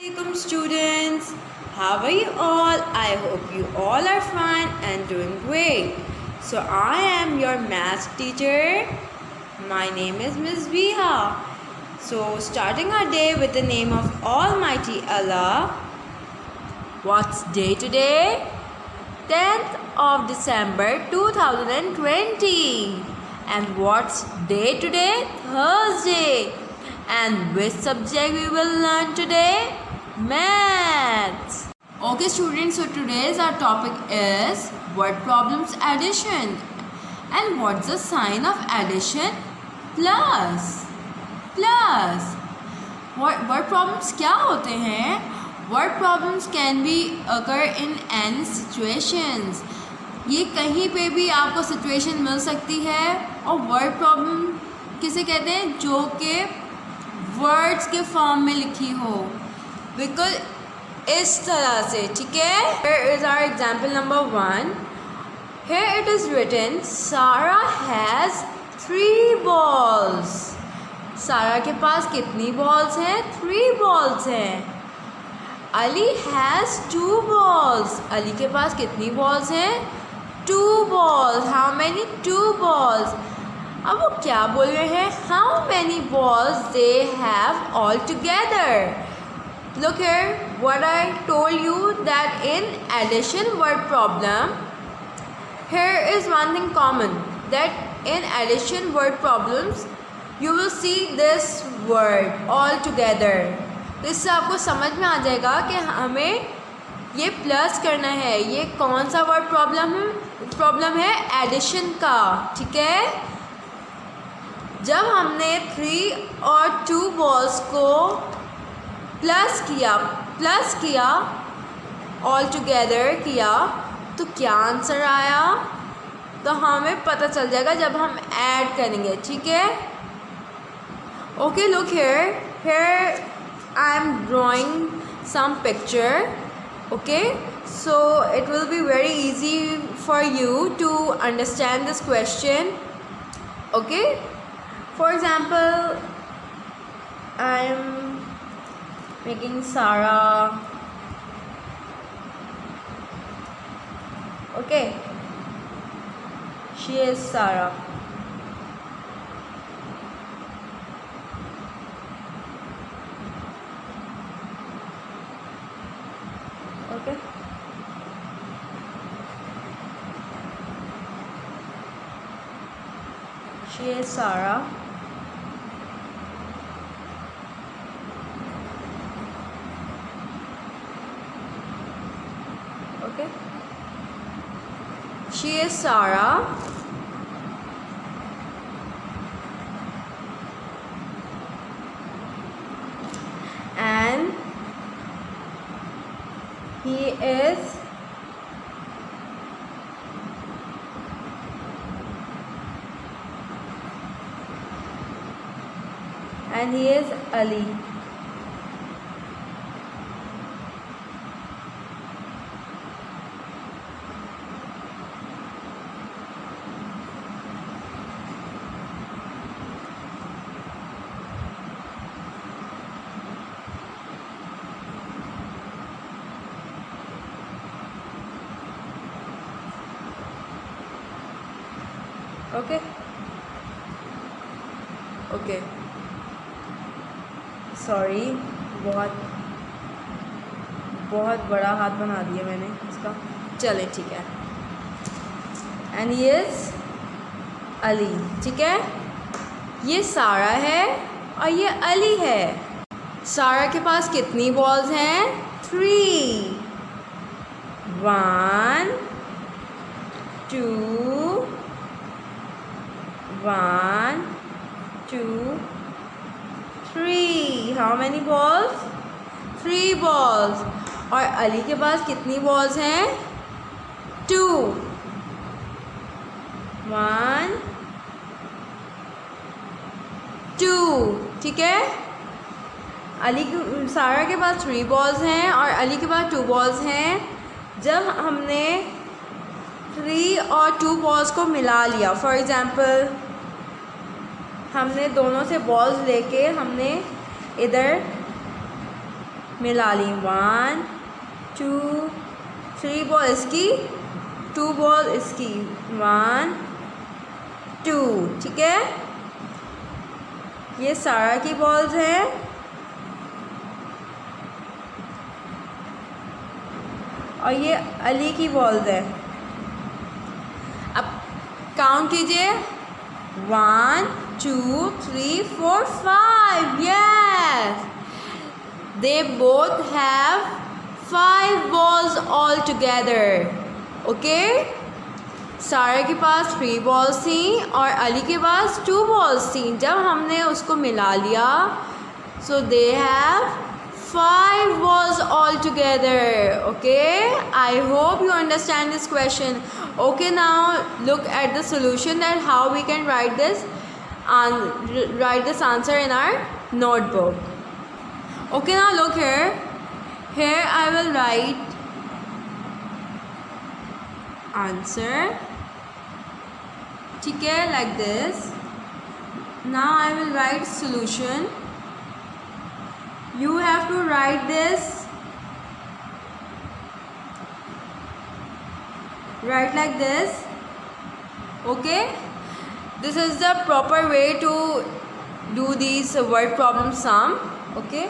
Welcome students, how are you all? I hope you all are fine and doing great. So I am your math teacher. My name is Ms. Viha. So starting our day with the name of Almighty Allah. What's day today? 10th of December 2020. And what's day today? Thursday. And which subject we will learn today? Maths. Okay students, so today's our topic is word problems addition. And what's the sign of addition? Plus. Word problems क्या होते हैं? Word problems can be occur in any situations. ये कहीं पे भी आपको situation मिल सकती है. और वर्ड प्रॉब्लम किसे कहते हैं? जो कि वर्ड्स के फॉर्म में लिखी हो, बिल्कुल इस तरह से. ठीक है. Here is our example number 1. Here it is written, Sarah has 3 balls. सारा के पास कितनी बॉल्स हैं? 3 बॉल्स हैं. Ali has 2 balls. अली के पास कितनी बॉल्स हैं? 2 balls. How many? 2 balls. अब वो क्या बोल रहे हैं? How many balls they have all together? Look here, what I told you that in addition word problem, here is one thing common, that in addition word problems you will see this word all together. तो इससे आपको समझ में आ जाएगा कि हमें ये plus करना है. ये कौन सा वर्ड प्रॉब्लम है? एडिशन का. ठीक है. जब हमने 3 और 2 बॉल्स को प्लस किया ऑल टुगेदर किया, तो क्या आंसर आया? तो हमें पता चल जाएगा जब हम ऐड करेंगे. ठीक है. Okay, look here I am drawing some picture. Okay, so it will be very easy for you to understand this question. Okay. For example, I am making Sarah. Okay, she is Sarah. Okay. She is Sarah. Okay. She is Sarah. And he is Ali. Okay. Okay. Sorry, बहुत बड़ा हाथ बना दिया मैंने इसका. चले, ठीक है. And he is Ali. ठीक है. ये सारा है और ये अली है. सारा के पास कितनी बॉल्स हैं? 3. 1 2 1 2 3. How many balls? 3 balls. और अली के पास कितनी बॉल्स हैं? 2. 1 2. ठीक है. सारा के पास 3 बॉल्स हैं और अली के पास 2 बॉल्स हैं. जब हमने 3 और 2 बॉल्स को मिला लिया, फॉर एग्ज़ाम्पल हमने दोनों से बॉल्स लेके हमने इधर मिला ली, 1 2 3 बॉल इसकी, 2 बॉल इसकी, 1 2, ठीक है। ये सारा की बॉल्स हैं और ये अली की बॉल्स है। अब काउंट कीजिए, 1 2 3 4 5, yes, they both have 5 balls all together, okay. सारा के पास 3 balls थी और अली के पास 2 balls थी। जब हमने उसको मिला लिया, सो they have 5 balls all together, okay? I hope you understand this question. Okay, now look at the solution, that how we can write this answer in our notebook. Okay, now look here. Here I will write answer, ठीक है, like this. Now I will write solution. You have to write this like this, okay? This is the proper way to do these word problem sum, okay?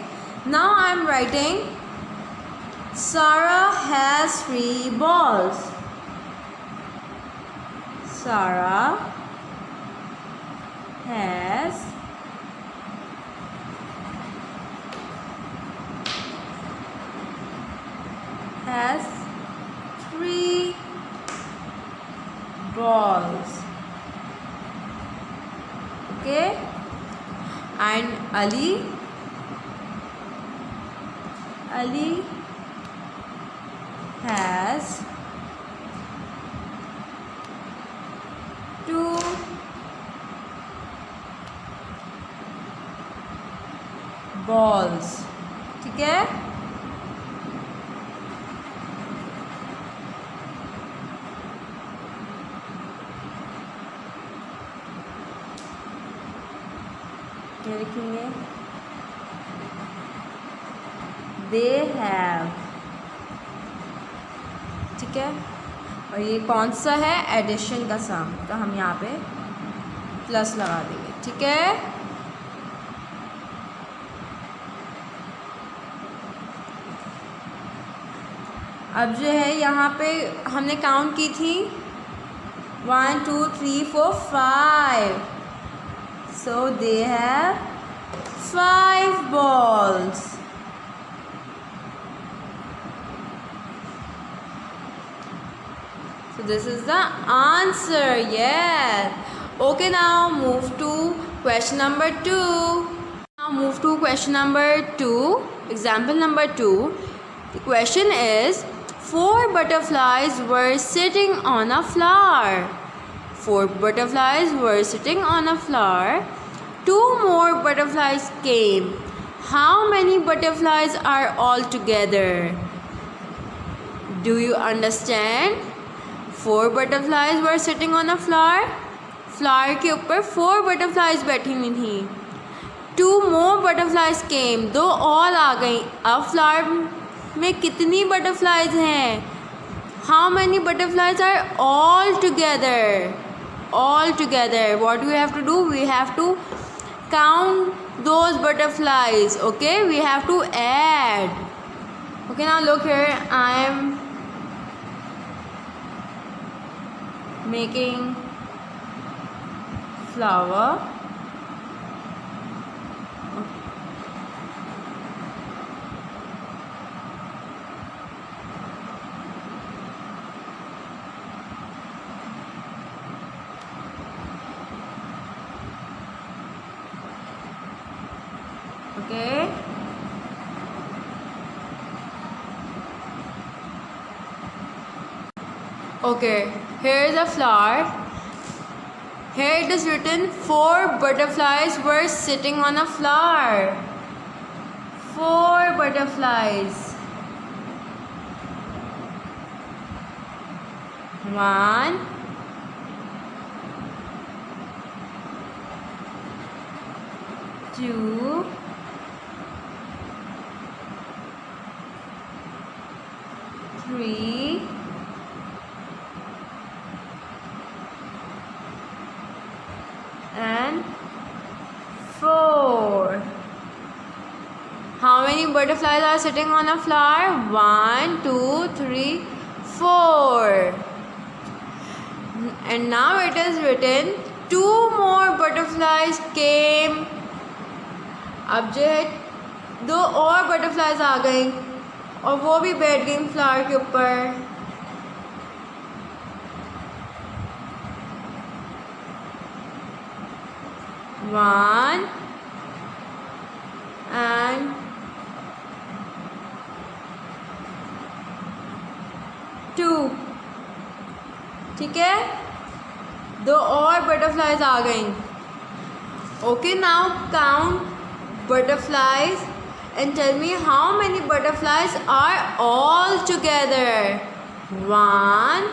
Now I am writing Sarah has 3 balls. Sarah has 3 balls, okay? And Ali has 2 balls, ठीक है। ये लिखेंगे they have, ठीक है। और ये कौन सा है, एडिशन का सम, तो हम यहाँ पे प्लस लगा देंगे, ठीक है। अब जो है यहाँ पे हमने काउंट की थी 1 2 3 4 5, so they have 5 balls. So this is the answer, yes. Okay, now move to question number 2. Now move to question number 2, example number 2. The question is, 4 butterflies were sitting on a flower. 4 butterflies were sitting on a flower. 2 more butterflies came. How many butterflies are all together? Do you understand? 4 butterflies were sitting on a flower. Flower के ऊपर 4 butterflies बैठी हुई थी. 2 more butterflies came. 2 और आ गई. अब flower में कितनी बटरफ्लाइज हैं? How many butterflies are all together? All together. What we have to do? We have to count those butterflies. Okay, we have to add. Okay, now look here. I am making flower. Okay. Okay, here is a flower. Here it is written 4 butterflies were sitting on a flower. 4 butterflies. 1, 2, 3 and 4. How many butterflies are sitting on a flower? 1, 2, 3, 4. And now it is written 2 more butterflies came. अब जो है 2 और butterflies आ गई और वो भी बैठ गई फ्लावर के ऊपर. One and 2. ठीक है, 2 और बटरफ्लाइज आ गई. Okay, now count butterflies and tell me how many butterflies are all together. 1,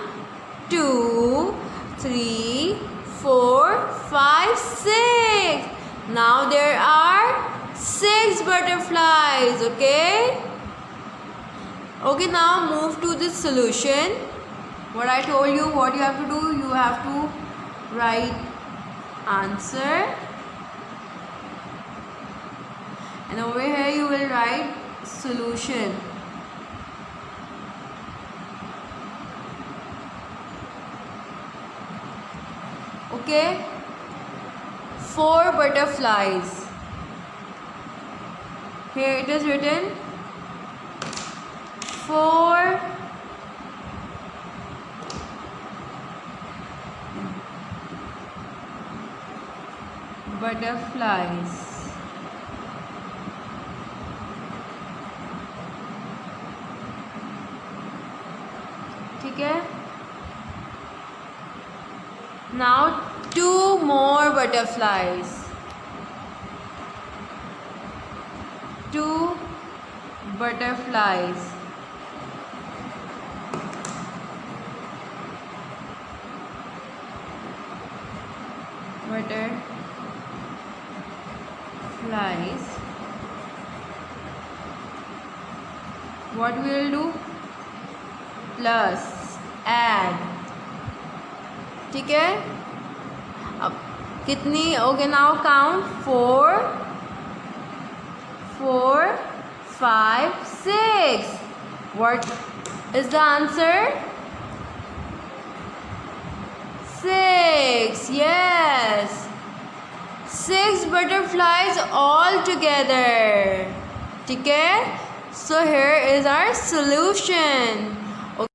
2, 3, 4, 5, 6. Now there are 6 butterflies. Okay, now move to the solution. What I told you, what you have to do, you have to write answer, and over here you will write solution. Okay, 4 butterflies. Here it is written 4 butterflies. ठीक है, now 2 more butterflies. 2 butterflies. Butterflies. What we will do? Plus, add. ठीक है, अब कितनी? Okay, now count 4, 5, 6. What is the answer? 6. Yes, 6 butterflies all together. ठीक है, so here is our solution.